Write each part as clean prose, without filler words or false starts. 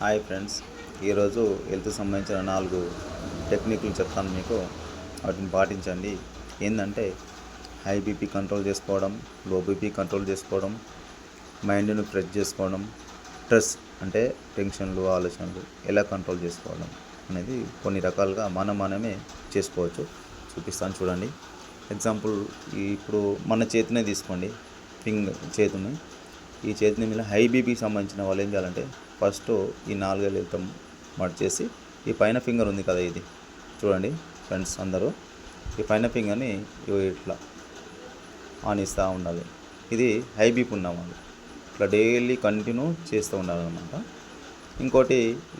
Hi friends, ఈరోజు health సంబంధించిన 4 టెక్నిక్లు చెప్తాను మీకు. వాటిని పాటించండి. ఏంటంటే హై బీపీ కంట్రోల్ చేసుకోవడం, లో బీపీ కంట్రోల్ చేసుకోవడం, మైండ్ను ఫ్రెష్ చేసుకోవడం, స్ట్రెస్ అంటే టెన్షన్లు ఆలోచనలు ఎలా కంట్రోల్ చేసుకోవడం అనేది కొన్ని రకాలుగా మనమే చేసుకోవచ్చు. చూపిస్తాను చూడండి. ఎగ్జాంపుల్, ఇప్పుడు మన చేతినే తీసుకోండి. చేతిని ఈ చేతిని మీద హై బీపీకి సంబంధించిన వాళ్ళు ఏం చేయాలంటే ఫస్ట్ ఈ 4 వేలుతో మడిచేసి ఈ పైన ఫింగర్ ఉంది కదా, ఇది చూడండి ఫ్రెండ్స్ అందరూ, ఈ పైన ఫింగర్ని ఇట్లా ఆనిస్తూ ఉండాలి. ఇది హై బీపీ ఉన్న వాళ్ళు ఇట్లా డైలీ కంటిన్యూ చేస్తూ ఉండాలన్నమాట. ఇంకోటి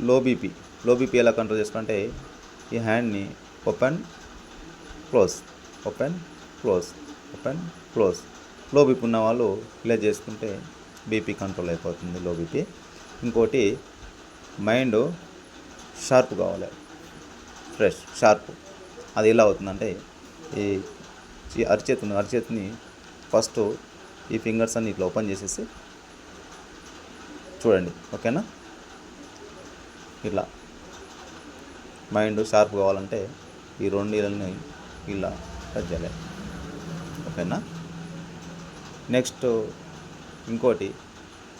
లో బీపీ ఎలా కంట్రోల్ చేసుకుంటే ఈ హ్యాండ్ని open close, open close, open close. Low BP ఉన్న వాళ్ళు ఇలా చేసుకుంటే బీపీ కంట్రోల్ అయిపోతుంది, లో బీపీ. ఇంకోటి మైండ్ షార్ప్ కావాలి, ఫ్రెష్ షార్ప్. అది ఎలా అవుతుందంటే ఈ అరిచేతిని ఫస్ట్ ఈ ఫింగర్స్ అన్ని ఇట్లా ఓపెన్ చేసేసి చూడండి, ఓకేనా? ఇట్లా మైండ్ షార్ప్ కావాలంటే ఈ 2 ఏళ్ళని ఇలా టచ్ చేయాలి, ఓకేనా? నెక్స్ట్ ఇంకోటి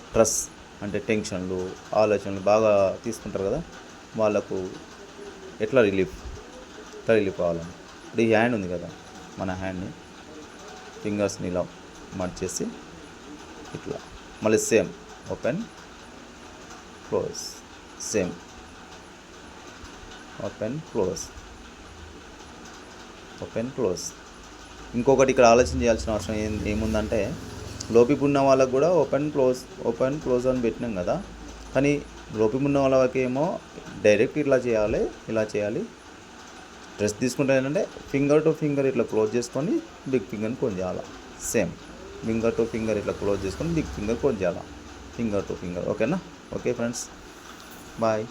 స్ట్రెస్ అంటే టెన్షన్లు ఆలోచనలు బాగా తీసుకుంటారు కదా, వాళ్ళకు ఎట్లా రిలీఫ్ కావాలని ఇప్పుడు ఈ హ్యాండ్ ఉంది కదా, మన హ్యాండ్ని ఫింగర్స్ని ఇలా మడిచేసి ఇట్లా మళ్ళీ same open close, same open close, open close. ఇంకొకటి ఇక్కడ ఆలోచన చేయాల్సిన అవసరం ఏముందంటే లో బీపీ ఉన్న వాళ్ళకు కూడా ఓపెన్ క్లోజ్ అని పెట్టినాం కదా, కానీ లో బీపీ ఉన్న వాళ్ళకి ఏమో డైరెక్ట్ ఇలా చేయాలి. స్ట్రెస్ తీసుకుంటే ఏంటంటే ఫింగర్ టు ఫింగర్ ఇట్లా క్లోజ్ చేసుకొని బిగ్ ఫింగర్ని క్లోజ్ చేయాలి. సేమ్ ఫింగర్ టు ఫింగర్ ఇట్లా క్లోజ్ చేసుకొని బిగ్ ఫింగర్ క్లోజ్ చేయాలి, ఫింగర్ టు ఫింగర్. ఓకేనా? Okay friends, bye.